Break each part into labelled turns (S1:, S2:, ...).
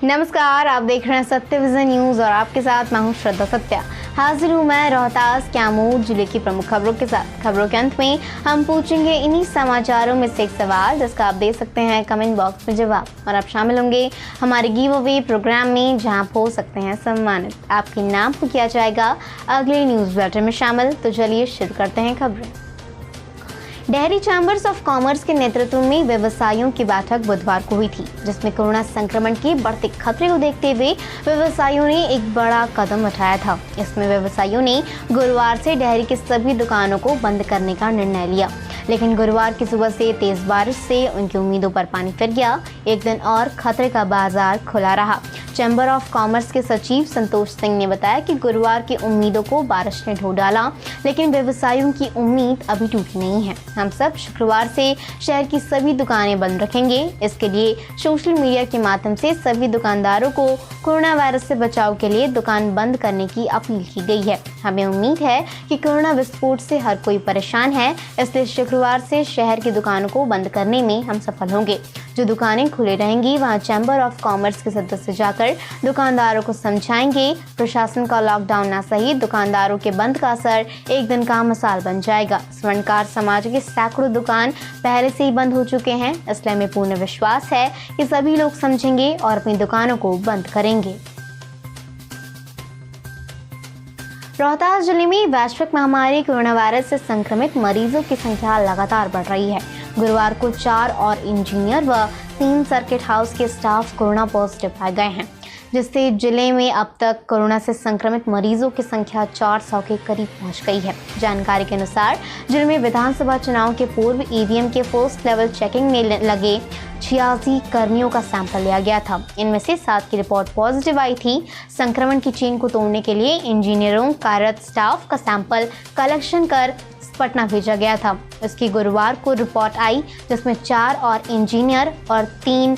S1: नमस्कार, आप देख रहे हैं सत्य विजन न्यूज और आपके साथ मैं हूं श्रद्धा सत्या। हाजिर हूं मैं रोहतास कैमूर जिले की प्रमुख खबरों के साथ। खबरों के अंत में हम पूछेंगे इन्हीं समाचारों में से एक सवाल जिसका आप दे सकते हैं कमेंट बॉक्स में जवाब, और आप शामिल होंगे हमारे गिव अवे प्रोग्राम में जहां आप हो सकते हैं सम्मानित। आपके नाम को किया जाएगा अगले न्यूज बुलेटिन में शामिल। तो चलिए शुरू करते हैं खबरें। डेयरी चैम्बर्स ऑफ कॉमर्स के नेतृत्व में व्यवसायियों की बैठक बुधवार को हुई थी, जिसमें कोरोना संक्रमण के बढ़ते खतरे को देखते हुए व्यवसायियों ने एक बड़ा कदम उठाया था। इसमें व्यवसायियों ने गुरुवार से डेयरी की सभी दुकानों को बंद करने का निर्णय लिया, लेकिन गुरुवार की सुबह से तेज बारिश से उनकी उम्मीदों पर पानी फिर गया। एक दिन और खतरे का बाजार खुला रहा। चैम्बर ऑफ कॉमर्स के सचिव संतोष सिंह ने बताया कि गुरुवार की उम्मीदों को बारिश ने ढो डाला, लेकिन व्यवसायियों की उम्मीद अभी टूटी नहीं है। हम सब शुक्रवार से शहर की सभी दुकानें बंद रखेंगे। इसके लिए सोशल मीडिया के माध्यम से सभी दुकानदारों को कोरोना वायरस से बचाव के लिए दुकान बंद करने की अपील की गई है। हमें उम्मीद है कि कोरोना विस्फोट से हर कोई परेशान है, इसलिए शुक्रवार से शहर की दुकानों को बंद करने में हम सफल होंगे। जो दुकानें खुले रहेंगी वहां चैम्बर ऑफ कॉमर्स के सदस्य जाकर दुकानदारों को समझाएंगे। प्रशासन का लॉकडाउन न सही दुकानदारों के बंद का असर एक दिन का मिसाल बन जाएगा। स्वर्णकार समाज के सैकड़ों दुकान पहले से ही बंद हो चुके हैं, इसलिए हमें पूर्ण विश्वास है कि सभी लोग समझेंगे और अपनी दुकानों को बंद करेंगे। रोहतास जिले में वैश्विक महामारी कोरोना वायरस से संक्रमित मरीजों की संख्या लगातार बढ़ रही है। गुरुवार को 4 और इंजीनियर व 3 सर्किट हाउस के स्टाफ कोरोना पॉजिटिव पाए गए हैं, जिससे जिले में अब तक कोरोना से संक्रमित मरीजों की संख्या 400 के करीब पहुंच गई है। जानकारी के अनुसार जिले में विधानसभा चुनाव के पूर्व ईवीएम के फर्स्ट लेवल चेकिंग में लगे 86 कर्मियों का सैंपल लिया गया था। इनमें से 7 की रिपोर्ट पॉजिटिव आई थी। संक्रमण की चेन को तोड़ने के लिए इंजीनियरों कार्यरत स्टाफ का सैंपल कलेक्शन कर पटना भेजा गया था। इसकी गुरुवार को रिपोर्ट आई, जिसमें 4 और इंजीनियर और 3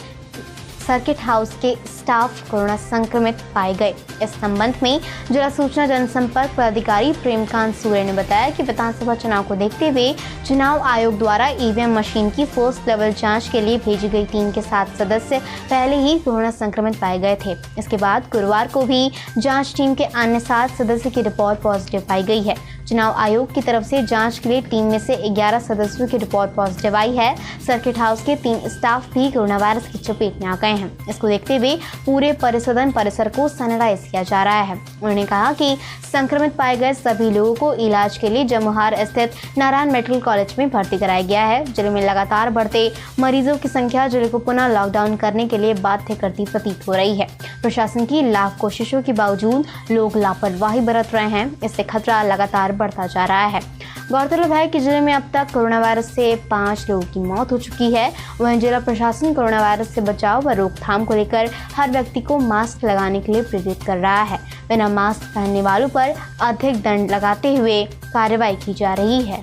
S1: सर्किट हाउस के स्टाफ कोरोना संक्रमित पाए गए। इस संबंध में जिला सूचना जनसंपर्क पदाधिकारी प्रेमकांत सूर्य ने बताया कि विधानसभा चुनाव को देखते हुए चुनाव आयोग द्वारा ईवीएम मशीन की फर्स्ट लेवल जांच के लिए भेजी गई टीम के 7 सदस्य पहले ही कोरोना संक्रमित पाए गए थे। इसके बाद गुरुवार को भी जांच टीम के अन्य 7 सदस्य की रिपोर्ट पॉजिटिव पाई गई है। चुनाव आयोग की तरफ से जांच के लिए टीम में से 11 सदस्यों की रिपोर्ट पॉजिटिव आई है। सर्किट हाउस के 3 स्टाफ भी कोरोना वायरस की चपेट में आ गए हैं। इसको देखते हुए पूरे परिसदन परिसर को सैनिटाइज किया जा रहा है। उन्होंने कहा कि संक्रमित पाए गए सभी लोगों को इलाज के लिए जमुहार स्थित नारायण मेडिकल कॉलेज में भर्ती कराया गया है। जिले में लगातार बढ़ते मरीजों की संख्या जिले को पुनः लॉकडाउन करने के लिए बाध्य करती प्रतीत हो रही है। प्रशासन की लाख कोशिशों के बावजूद लोग लापरवाही बरत रहे हैं, इससे खतरा लगातार बढ़ता जा रहा है। गौरतलब है कि जिले में अब तक कोरोना वायरस से 5 लोगों की मौत हो चुकी है। वहीं जिला प्रशासन कोरोना वायरस से बचाव व रोकथाम को लेकर हर व्यक्ति को मास्क लगाने के लिए प्रेरित कर रहा है। बिना मास्क पहनने वालों पर अधिक दंड लगाते हुए कार्रवाई की जा रही है।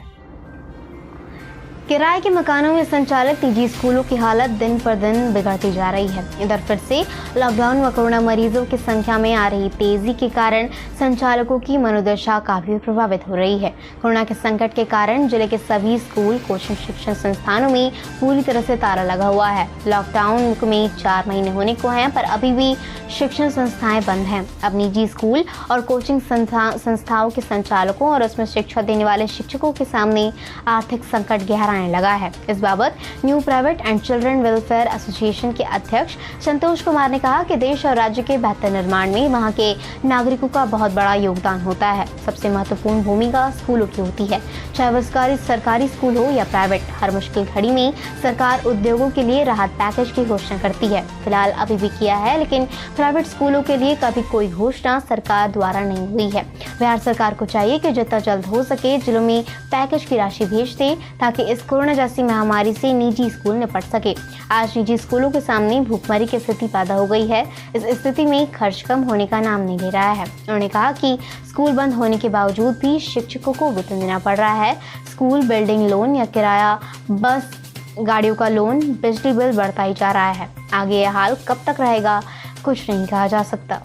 S1: किराए के मकानों में संचालित निजी स्कूलों की हालत दिन पर दिन बिगड़ती जा रही है। इधर फिर से लॉकडाउन व कोरोना मरीजों की संख्या में आ रही तेजी के कारण संचालकों की मनोदशा काफी प्रभावित हो रही है। कोरोना के संकट के कारण जिले के सभी स्कूल, कोचिंग, शिक्षण संस्थानों में पूरी तरह से ताला लगा हुआ है। लॉकडाउन में 4 महीने होने को हैं, पर अभी भी शिक्षण संस्थाएं बंद हैं। अब निजी स्कूल और कोचिंग संस्थाओं के संचालकों और उसमें शिक्षा देने वाले शिक्षकों के सामने आर्थिक संकट गहरा लगा है। इस बाबत new private and children welfare association के अध्यक्ष संतोष कुमार ने कहा कि देश और राज्य के बेहतर निर्माण में वहां के नागरिकों का बहुत बड़ा योगदान होता है। सबसे महत्वपूर्ण भूमिका स्कूलों की होती है, चाहे वह सरकारी स्कूल हो या प्राइवेट। हर मुश्किल घड़ी में सरकार उद्योगों के लिए राहत पैकेज की घोषणा करती है। फिलहाल अभी भी किया है, लेकिन प्राइवेट स्कूलों के लिए कभी कोई घोषणा सरकार द्वारा नहीं हुई है। बिहार सरकार को चाहिए कि जितना जल्द हो सके जिलों में पैकेज की राशि भेज दे, ताकि इस कोरोना जैसी महामारी से निजी स्कूल निपट सके। आज निजी स्कूलों के सामने भूखमरी की स्थिति पैदा हो गई है। इस स्थिति में खर्च कम होने का नाम नहीं ले रहा है। उन्होंने कहा कि स्कूल बंद होने के बावजूद भी शिक्षकों को वेतन देना पड़ रहा है। स्कूल बिल्डिंग लोन या किराया, बस गाड़ियों का लोन, बिजली बिल बढ़ता ही जा रहा है। आगे यह हाल कब तक रहेगा, कुछ नहीं कहा जा सकता।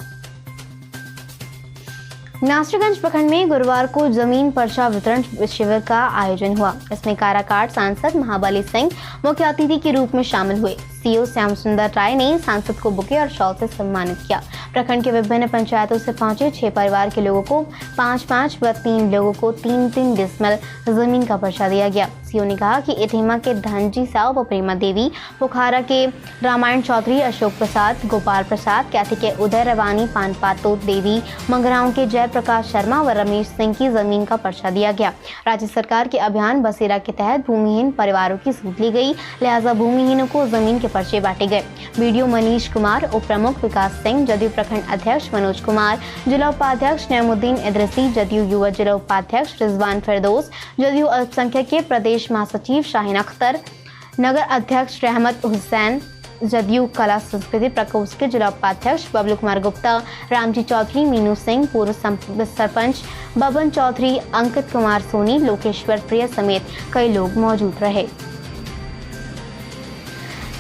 S1: नासरीगंज प्रखंड में गुरुवार को जमीन पर्चा वितरण शिविर का आयोजन हुआ। इसमें काराकाट सांसद महाबली सिंह मुख्य अतिथि के रूप में शामिल हुए। सीओ श्याम सुंदर राय ने सांसद को बुके और शॉल से सम्मानित किया। प्रखंड के विभिन्न पंचायतों से पहुंचे 6 परिवार के लोगों को 5-5 व 3 लोगों को 3-3 डिसमिल जमीन का पर्चा दिया गया। सीओ ने कहा कि इथेमा के धनजी साव व प्रेमा देवी, पोखरा के रामायण चौधरी, अशोक प्रसाद, गोपाल प्रसाद, कैथी के उदय रवानी, पानपातो देवी, मंगराओं के जयप्रकाश शर्मा व रमेश सिंह की जमीन का पर्चा दिया गया। राज्य सरकार के अभियान बसेरा के तहत भूमिहीन परिवारों की सूद ली गई, लिहाजा भूमिहीनों को जमीन के पर्चे बांटे गए। बीडीओ मनीष कुमार, उप प्रमुख विकास सिंह, जदयू प्रखंड अध्यक्ष मनोज कुमार, जिला उपाध्यक्ष नईमुद्दीन इदरीसी, जदयू युवा जिला उपाध्यक्ष रिजवान फिरदौस, जदयू अल्पसंख्यक के प्रदेश महासचिव शाहीन अख्तर, नगर अध्यक्ष रहमत हुसैन, जदयू कला संस्कृति प्रकोष्ठ के जिला उपाध्यक्ष बबलू कुमार गुप्ता, रामजी चौधरी, मीनू सिंह, पूर्व सरपंच बबन चौधरी, अंकित कुमार सोनी, लोकेश्वर प्रिय समेत कई लोग मौजूद रहे।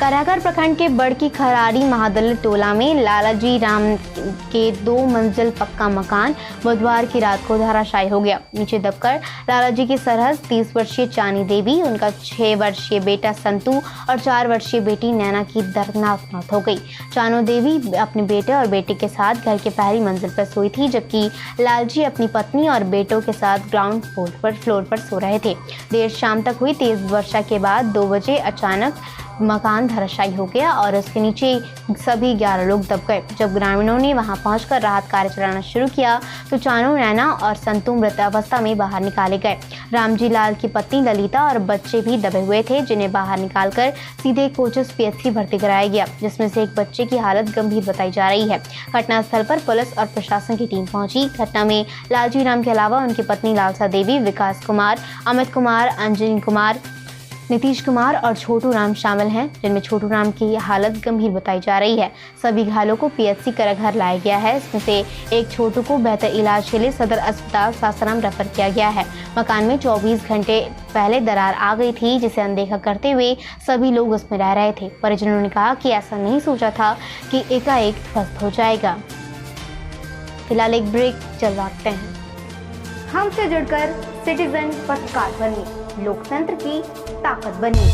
S1: कराकर प्रखंड के बड़की खरारी महादलित टोला में लालाजी राम के 2 मंजिल पक्का मकान बुधवार की रात को धराशायी हो गया। नीचे दबकर लालाजी की सरहद 30 वर्षीय चानी देवी, उनका 6 वर्षीय बेटा संतू और 4 वर्षीय बेटी नैना की दर्दनाक मौत हो गई। चानो देवी अपने बेटे और बेटी के साथ घर के पहली मंजिल पर सोई थी, जबकि लालजी अपनी पत्नी और बेटों के साथ ग्राउंड फ्लोर पर सो रहे थे। देर शाम तक हुई तेज वर्षा के बाद 2 बजे अचानक मकान धराशायी हो गया और उसके नीचे सभी 11 लोग दब गए। जब ग्रामीणों ने वहां पहुंचकर राहत कार्य चलाना शुरू किया तो चानो, नैना और संतू मृत अवस्था में बाहर निकाले गए। रामजी लाल की पत्नी ललिता और बच्चे भी दबे हुए थे, जिन्हें बाहर निकालकर सीधे कोचस पीएचसी भर्ती कराया गया, जिसमें से एक बच्चे की हालत गंभीर बताई जा रही है। घटनास्थल पर पुलिस और प्रशासन की टीम पहुंची। घटना में लालजी राम के अलावा उनकी पत्नी लालसा देवी, विकास कुमार, अमित कुमार, अंजनी कुमार, नीतीश कुमार और छोटू राम शामिल हैं, जिनमें छोटू राम की हालत गंभीर बताई जा रही है। सभी घायलों को पीएचसी कराघर लाया गया है। इसमें से एक छोटू को बेहतर इलाज के लिए सदर अस्पताल सासाराम रेफर किया गया है। मकान में 24 घंटे पहले दरार आ गई थी, जिसे अनदेखा करते हुए सभी लोग उसमें रह रहे थे। परिजनों ने कहा कि ऐसा नहीं सोचा था कि एकाएक ध्वस्त हो जाएगा। फिलहाल एक ब्रेक चलवाते हैं। हमसे जुड़कर सिटीजन पत्रकार बनिए, लोकतंत्र की ताकत बनिए।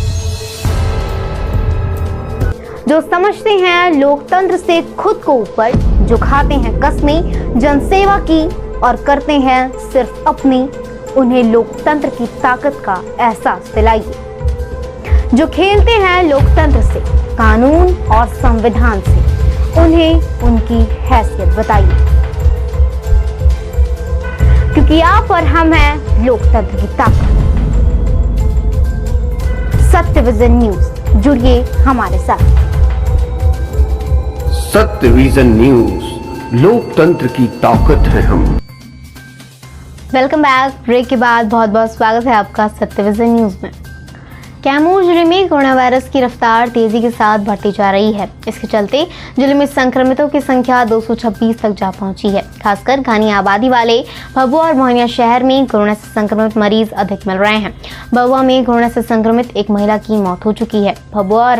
S1: जो समझते हैं लोकतंत्र से खुद को ऊपर, जो खाते हैं कस्में जनसेवा की और करते हैं सिर्फ अपनी, उन्हें लोकतंत्र की ताकत का एहसास दिलाइए। जो खेलते हैं लोकतंत्र से, कानून और संविधान से, उन्हें उनकी हैसियत बताइए, क्योंकि आप और हम हैं लोकतंत्र की ताकत। सत्य विजन न्यूज, जुड़िए हमारे साथ।
S2: सत्य विजन न्यूज, लोकतंत्र की ताकत है हम।
S1: Welcome back. ब्रेक के बाद बहुत बहुत स्वागत है आपका सत्य विजन न्यूज में। कैमूर जिले में कोरोना वायरस की रफ्तार तेजी के साथ बढ़ती जा रही है। इसके चलते जिले में संक्रमितों की संख्या 226 तक जा पहुंची है। खासकर घनी आबादी वाले भभुआ और मोहनिया शहर में कोरोना से संक्रमित मरीज अधिक मिल रहे हैं। भभुआ में कोरोना से संक्रमित एक महिला की मौत हो चुकी है। भभुआ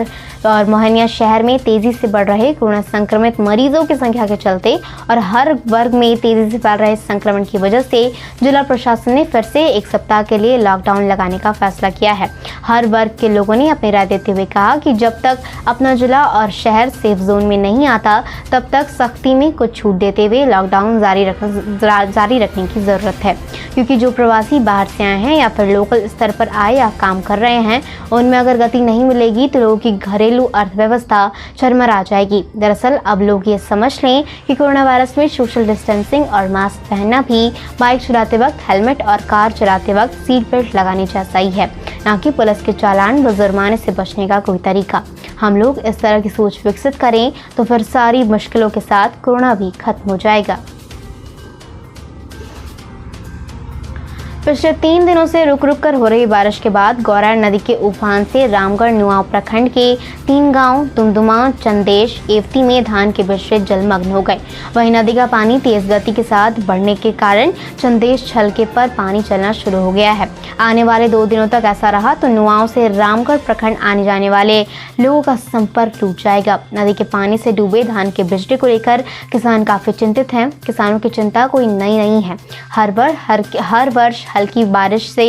S1: और मोहनिया शहर में तेजी से बढ़ रहे कोरोना संक्रमित मरीजों की संख्या के चलते और हर वर्ग में तेजी से फैल रहे संक्रमण की वजह से जिला प्रशासन ने फिर से 1 सप्ताह के लिए लॉकडाउन लगाने का फैसला किया है। हर वर्ग के लोगों ने अपनी राय देते हुए कहा कि जब तक अपना जिला और शहर सेफ जोन में नहीं आता, तब तक सख्ती में कुछ छूट देते हुए लॉकडाउन जारी रखने की जरूरत है, क्योंकि जो प्रवासी बाहर से आए हैं या फिर लोकल स्तर पर आए या काम कर रहे हैं, उनमें अगर गति नहीं मिलेगी तो लोगों की घरेलू अर्थव्यवस्था चरमरा जाएगी। दरअसल अब लोग ये समझ लें कि कोरोना वायरस में सोशल डिस्टेंसिंग और मास्क पहनना भी बाइक चलाते वक्त हेलमेट और कार चलाते वक्त सीट बेल्ट लगानी चाहिए है, न कि पुलिस के चालान व जुर्माने से बचने का कोई तरीका। हम लोग इस तरह की सोच विकसित करें तो फिर सारी मुश्किलों के साथ कोरोना भी खत्म हो जाएगा। पिछले 3 दिनों से रुक रुक कर हो रही बारिश के बाद गौरा नदी के उफान से रामगढ़ नुआव प्रखंड के 3 गांव दुमदुमा, चंदेश, एवती में धान के बिचड़े जलमग्न हो गए। वहीं नदी का पानी तेज गति के साथ बढ़ने के कारण चंदेश छलके पर पानी चलना शुरू हो गया है। आने वाले 2 दिनों तक ऐसा रहा तो नुआव से रामगढ़ प्रखंड आने जाने वाले लोगों का संपर्क टूट जाएगा। नदी के पानी से डूबे धान के बिचड़े को लेकर किसान काफी चिंतित हैं। किसानों की चिंता कोई नई नहीं है। हर वर्ष हल्की बारिश से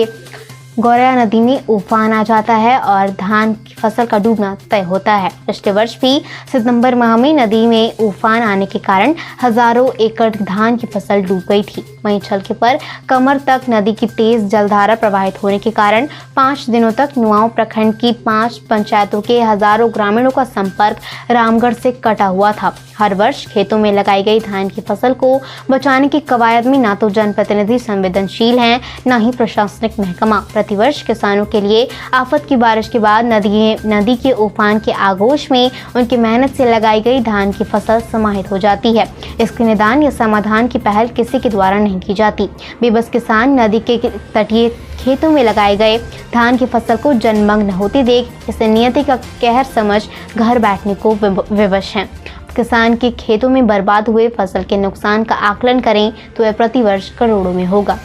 S1: गौरैया नदी में उफान आ जाता है और धान की फसल का डूबना तय होता है। पिछले वर्ष भी सितंबर माह में नदी में उफान आने के कारण हजारों एकड़ धान की फसल डूब गई थी। वहीं छलके पर कमर तक नदी की तेज जलधारा प्रवाहित होने के कारण 5 दिनों तक नुआंव प्रखंड की 5 पंचायतों के हजारों ग्रामीणों का संपर्क रामगढ़ से कटा हुआ था। हर वर्ष खेतों में लगाई गई धान की फसल को बचाने की कवायद में न तो जनप्रतिनिधि संवेदनशील हैं, न ही प्रशासनिक महकमा। प्रतिवर्ष किसानों के लिए आफत की बारिश के बाद नदी के उफान के आगोश में उनकी मेहनत से लगाई गई धान की फसल समाहित हो जाती है। इसके निदान या समाधान की पहल किसी के द्वारा नहीं की जाती। बेबस किसान नदी के तटीय खेतों में लगाए गए धान की फसल को जलमग्न होती देख इसे नियति का कहर समझ घर बैठने को विवश हैं। किसान के खेतों में बर्बाद हुए फसल के नुकसान का आकलन करें तो यह प्रतिवर्ष करोड़ों में होगा।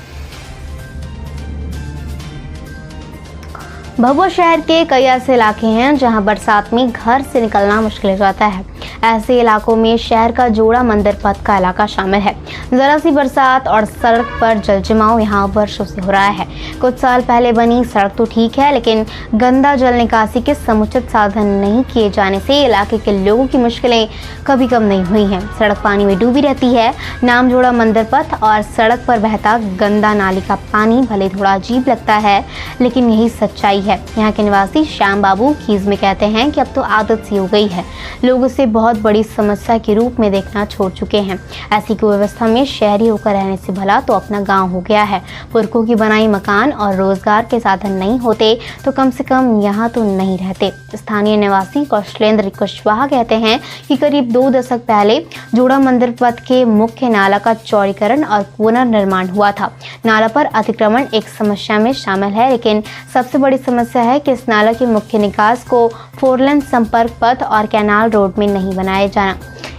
S1: भभुआ शहर के कई ऐसे इलाके हैं जहां बरसात में घर से निकलना मुश्किल हो जाता है। ऐसे इलाकों में शहर का जोड़ा मंदिर पथ का इलाका शामिल है। जरा सी बरसात और सड़क पर जलजमाव यहाँ वर्षों से हो रहा है। कुछ साल पहले बनी सड़क तो ठीक है, लेकिन गंदा जल निकासी के समुचित साधन नहीं किए जाने से इलाके के लोगों की मुश्किलें कभी कम नहीं हुई हैं। सड़क पानी में डूबी रहती है। नाम जोड़ा मंदिर पथ और सड़क पर बहता गंदा नाली का पानी भले थोड़ा अजीब लगता है, लेकिन यही सच्चाई है। यहाँ के निवासी श्याम बाबू खीज में कहते हैं कि अब तो आदत सी हो गई है। लोग इसे बहुत बड़ी समस्या के रूप में देखना छोड़ चुके हैं। ऐसी कुव्यवस्था में शहरी होकर रहने से भला तो अपना गांव हो गया है। पुरखों की बनाई मकान और रोजगार के साधन नहीं होते तो कम से कम यहाँ तो नहीं रहते। स्थानीय निवासी कौशलेंद्र कुशवाहा कहते हैं कि करीब 2 दशक पहले जोड़ा मंदिर पथ के मुख्य नाला का चौड़ीकरण और पुनर्निर्माण हुआ था। नाला पर अतिक्रमण एक समस्या में शामिल है, लेकिन सबसे बड़ी समस्या है कि इस नाला के मुख्य निकास को 4 लेन संपर्क पथ और कैनाल रोड में नहीं बनाया जाना।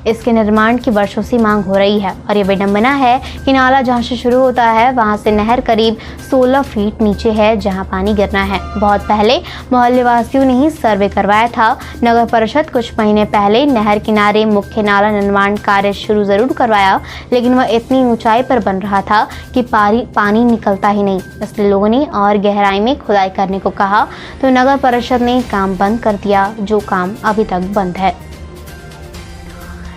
S1: इसके निर्माण की वर्षों से मांग हो रही है और ये विडंबना है कि नाला जहां से शुरू होता है वहां से नहर करीब 16 फीट नीचे है जहां पानी गिरना है। बहुत पहले मोहल्ले वासियों ने ही सर्वे करवाया था। नगर परिषद कुछ महीने पहले नहर किनारे मुख्य नाला निर्माण कार्य शुरू जरूर करवाया, लेकिन वह इतनी ऊंचाई पर बन रहा था कि पानी निकलता ही नहीं। इसलिए लोगों ने और गहराई में खुदाई करने को कहा तो नगर परिषद ने काम बंद कर दिया, जो काम अभी तक बंद है।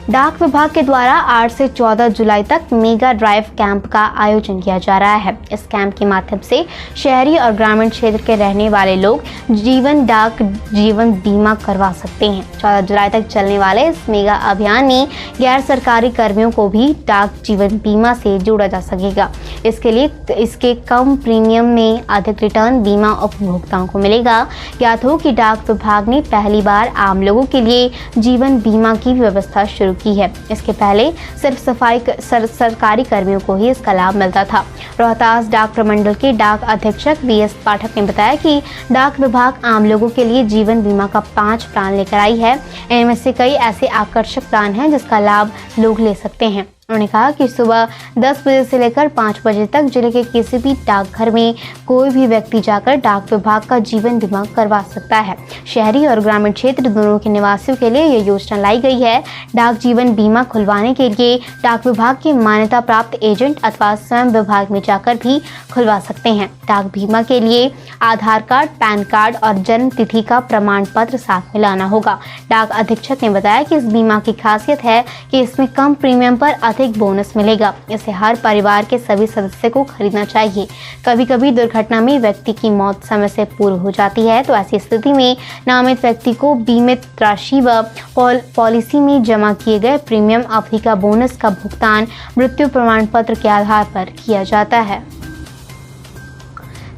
S1: डाक विभाग के द्वारा 8 से 14 जुलाई तक मेगा ड्राइव कैंप का आयोजन किया जा रहा है। इस कैंप के माध्यम से शहरी और ग्रामीण क्षेत्र के रहने वाले लोग जीवन बीमा करवा सकते हैं। 14 जुलाई तक चलने वाले इस मेगा अभियान में गैर सरकारी कर्मियों को भी डाक जीवन बीमा से जोड़ा जा सकेगा। इसके कम प्रीमियम में अधिक रिटर्न बीमा उपभोक्ताओं को मिलेगा। ज्ञात हो कि डाक विभाग ने पहली बार आम लोगों के लिए जीवन बीमा की व्यवस्था शुरू की है। इसके पहले सिर्फ सरकारी कर्मियों को ही इसका लाभ मिलता था। रोहतास डाक प्रमंडल के डाक अधीक्षक VS पाठक ने बताया कि डाक विभाग आम लोगों के लिए जीवन बीमा का 5 प्लान लेकर आई है। इनमें से कई ऐसे आकर्षक प्लान हैं जिसका लाभ लोग ले सकते हैं। उन्होंने कहा कि सुबह 10 बजे से लेकर 5 बजे तक जिले के किसी भी डाकघर में कोई भी व्यक्ति जाकर डाक विभाग का जीवन बीमा करवा सकता है। शहरी और ग्रामीण क्षेत्र दोनों के निवासियों के लिए यह योजना लाई गई है। डाक जीवन बीमा खुलवाने के लिए डाक विभाग के मान्यता प्राप्त एजेंट अथवा स्वयं विभाग में जाकर भी खुलवा सकते हैं। डाक बीमा के लिए आधार कार्ड, पैन कार्ड और जन्म तिथि का प्रमाण पत्र साथ में लाना होगा। डाक अधीक्षक ने बताया कि इस बीमा की खासियत है कि इसमें कम प्रीमियम पर अधिक बोनस मिलेगा। इसे हर परिवार के सभी सदस्य को खरीदना चाहिए। कभी कभी दुर्घटना में व्यक्ति की मौत समय से पूर्व हो जाती है, तो ऐसी स्थिति में नामित व्यक्ति को बीमित राशि व पॉलिसी में जमा किए गए प्रीमियम अवधि का बोनस का भुगतान मृत्यु प्रमाण पत्र के आधार पर किया जाता है।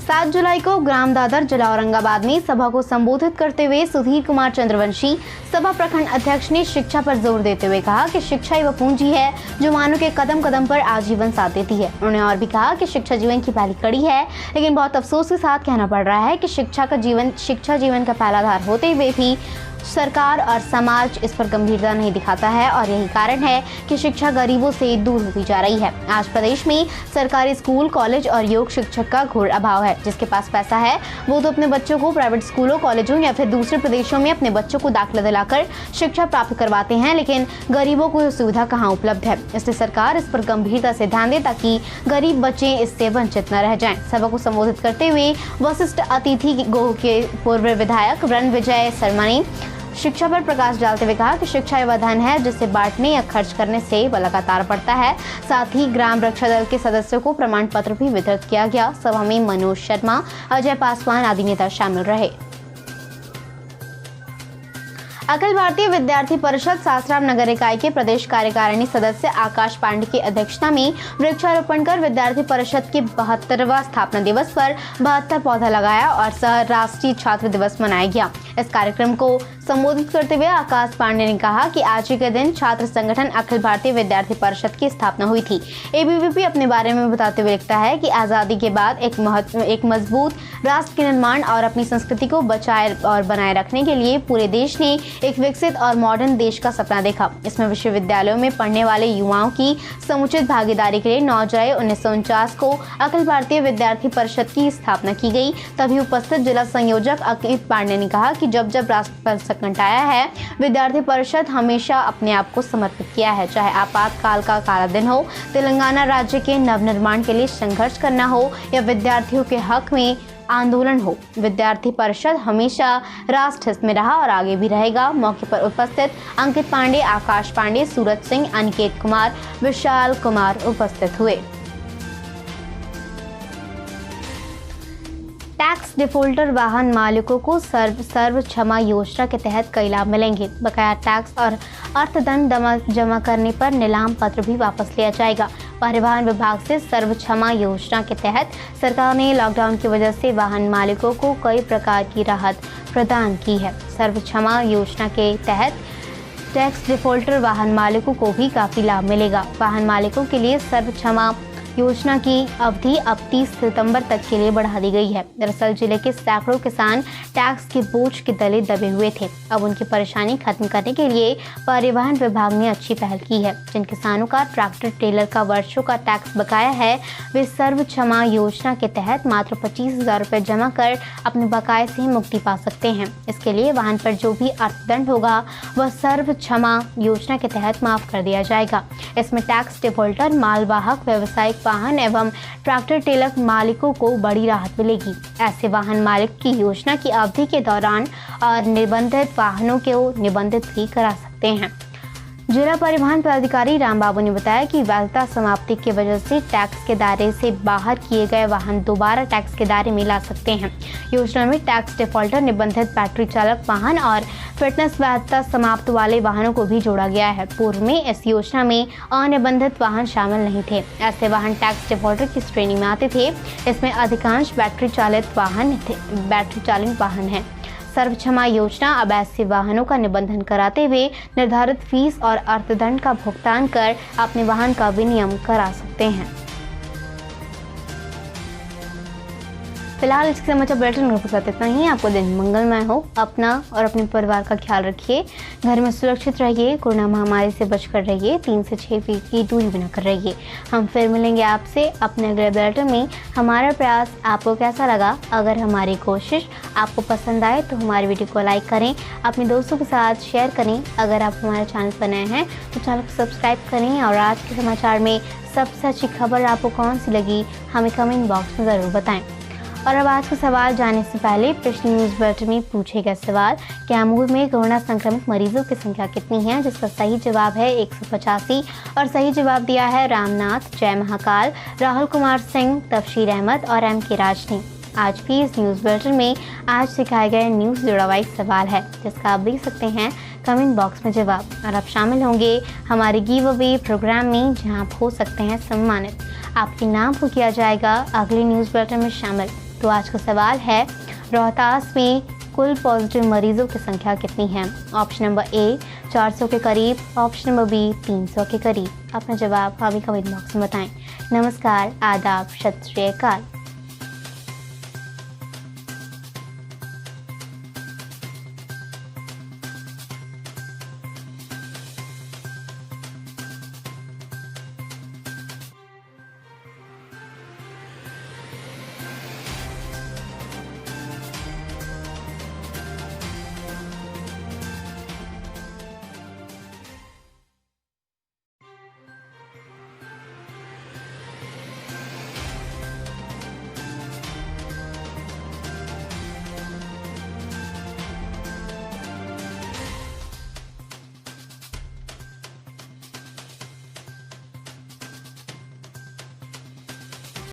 S1: 7 जुलाई को ग्राम दादर जिला औरंगाबाद में सभा को संबोधित करते हुए सुधीर कुमार चंद्रवंशी सभा प्रखंड अध्यक्ष ने शिक्षा पर जोर देते हुए कहा कि शिक्षा ही वह पूंजी है जो मानव के कदम कदम पर आजीवन साथ देती है। उन्होंने और भी कहा कि शिक्षा जीवन की पहली कड़ी है, लेकिन बहुत अफसोस के साथ कहना पड़ रहा है कि शिक्षा जीवन का पहला आधार होते हुए भी सरकार और समाज इस पर गंभीरता नहीं दिखाता है और यही कारण है कि शिक्षा गरीबों से दूर होती जा रही है। आज प्रदेश में सरकारी स्कूल, कॉलेज और योग शिक्षक का घोर अभाव है। जिसके पास पैसा है वो तो अपने बच्चों को प्राइवेट स्कूलों, कॉलेजों या फिर दूसरे प्रदेशों में अपने बच्चों को दाखिला दिलाकर शिक्षा प्राप्त करवाते हैं, लेकिन गरीबों को यह सुविधा कहाँ उपलब्ध है। इसलिए सरकार इस पर गंभीरता से ध्यान दे ताकि गरीब बच्चे इससे वंचित न रह जाएं। सभा को संबोधित करते हुए वशिष्ठ अतिथि गोह के पूर्व विधायक रणविजय शर्मा ने शिक्षा पर प्रकाश डालते हुए कहा कि शिक्षा वह धन है जिसे बांटने या खर्च करने से वह लगातार बढ़ता है। साथ ही ग्राम रक्षा दल के सदस्यों को प्रमाण पत्र भी वितरित किया गया। सभा में मनोज शर्मा, अजय पासवान आदि नेता शामिल रहे। अखिल भारतीय विद्यार्थी परिषद सासाराम नगर इकाई के प्रदेश कार्यकारिणी सदस्य आकाश पांडे की अध्यक्षता में वृक्षारोपण कर विद्यार्थी परिषद के 72वां स्थापना दिवस पर 72 पौधा लगाया और सह राष्ट्रीय छात्र दिवस मनाया गया। इस कार्यक्रम को संबोधित करते हुए आकाश पांडे ने कहा कि आज ही के दिन छात्र संगठन अखिल भारतीय विद्यार्थी परिषद की स्थापना हुई थी। एबीवीपी अपने बारे में बताते हुए लिखता है कि आज़ादी के बाद एक मजबूत राष्ट्र के निर्माण और अपनी संस्कृति को बचाए और बनाए रखने के लिए पूरे देश ने एक विकसित और मॉडर्न देश का सपना देखा। इसमें विश्वविद्यालयों में पढ़ने वाले युवाओं की समुचित भागीदारी के लिए 9 जुलाई 1949 को अखिल भारतीय विद्यार्थी परिषद की स्थापना की गई। तभी उपस्थित जिला संयोजक अंकित पांडे ने कहा कि जब राष्ट्र पर संकट आया है, विद्यार्थी परिषद हमेशा अपने आप को समर्पित किया है। चाहे आपातकाल का काला दिन हो, तेलंगाना राज्य के नवनिर्माण के लिए संघर्ष करना हो या विद्यार्थियों के हक में आंदोलन हो, विद्यार्थी परिषद हमेशा राष्ट्र हित में रहा और आगे भी रहेगा। मौके पर उपस्थित अंकित पांडे, आकाश पांडे, सूरज सिंह, अनिकेत कुमार, विशाल कुमार उपस्थित हुए। टैक्स डिफॉल्टर वाहन मालिकों को सर्व क्षमा योजना के तहत कई लाभ मिलेंगे। बकाया टैक्स और अर्थदंड जमा करने पर नीलाम पत्र भी वापस लिया जाएगा। परिवहन विभाग से सर्व क्षमा योजना के तहत सरकार ने लॉकडाउन की वजह से वाहन मालिकों को कई प्रकार की राहत प्रदान की है। सर्व क्षमा योजना के तहत टैक्स डिफॉल्टर वाहन मालिकों को भी काफ़ी लाभ मिलेगा। वाहन मालिकों के लिए सर्व क्षमा योजना की अवधि अब 30 सितंबर तक के लिए बढ़ा दी गई है। दरअसल जिले के सैकड़ों किसान टैक्स के बोझ के तले दबे हुए थे। अब उनकी परेशानी खत्म करने के लिए परिवहन विभाग ने अच्छी पहल की है। जिन किसानों का ट्रैक्टर ट्रेलर का वर्षों का टैक्स बकाया है, वे सर्व क्षमा योजना के तहत मात्र 25,000 रुपये जमा कर अपने बकाये से मुक्ति पा सकते हैं। इसके लिए वाहन पर जो भी अर्थदंड होगा वह सर्व क्षमा योजना के तहत माफ कर दिया जाएगा। इसमें टैक्स डिफॉल्टर, मालवाहक, व्यावसायिक वाहन एवं ट्रैक्टर ट्रेलर मालिकों को बड़ी राहत मिलेगी। ऐसे वाहन मालिक की योजना की अवधि के दौरान और निबंधित वाहनों को निबंधित भी करा सकते हैं। जिला परिवहन पदाधिकारी रामबाबू ने बताया कि वैधता समाप्ति की वजह से टैक्स के दायरे से बाहर किए गए वाहन दोबारा टैक्स के दायरे में ला सकते हैं। योजना में टैक्स डिफॉल्टर, निबंधित बैटरी चालक वाहन और फिटनेस वैधता समाप्त वाले वाहनों को भी जोड़ा गया है। पूर्व में इस योजना में अनिबंधित वाहन शामिल नहीं थे। ऐसे वाहन टैक्स डिफॉल्टर की श्रेणी में आते थे। इसमें अधिकांश बैटरी चालित वाहन हैं। सर्व क्षमा योजना अब ऐसे वाहनों का निबंधन कराते हुए निर्धारित फीस और अर्थदंड का भुगतान कर अपने वाहन का विनियम करा सकते हैं। फिलहाल इसके समाचार बुलेटिन में साथ इतना ही। आपको दिन मंगलमय हो। अपना और अपने परिवार का ख्याल रखिए। घर में सुरक्षित रहिए। कोरोना महामारी से बचकर रहिए। 3 से 6 फीट की दूरी बनाकर रहिए। हम फिर मिलेंगे आपसे अपने अगले बुलेटिन में। हमारा प्रयास आपको कैसा लगा? अगर हमारी कोशिश आपको पसंद आए तो हमारी वीडियो को लाइक करें, अपने दोस्तों के साथ शेयर करें। अगर आप हमारे चैनल पर नए हैं तो चैनल को सब्सक्राइब करें। और आज के समाचार में सबसे अच्छी खबर आपको कौन सी लगी, हमें कमेंट बॉक्स में ज़रूर बताएं। और अब आज का सवाल जानने से पहले पिछले न्यूज़ बुलेटिन में पूछे गए सवाल, कैमूर में कोरोना संक्रमित मरीजों की संख्या कितनी है, जिसका सही जवाब है 185 और सही जवाब दिया है रामनाथ, जय महाकाल, राहुल कुमार सिंह, तबशीर अहमद और M.K. राज ने। आज भी इस न्यूज़ बुलेटिन में आज सिखाए गए न्यूज़ जुड़ा हुआ एक सवाल है जिसका आप देख सकते हैं कमेंट बॉक्स में जवाब, और आप शामिल होंगे हमारे गिव अवे प्रोग्राम में जहां आप हो सकते हैं सम्मानित। आपके नाम को किया जाएगा अगले न्यूज़ बुलेटिन में शामिल। तो आज का सवाल है, रोहतास में कुल पॉजिटिव मरीजों की संख्या कितनी है? ऑप्शन नंबर ए 400 के करीब, ऑप्शन नंबर बी 300 के करीब। अपना जवाब हमें कमेंट बॉक्स में बताएं। नमस्कार, आदाब, सत श्री अकाल।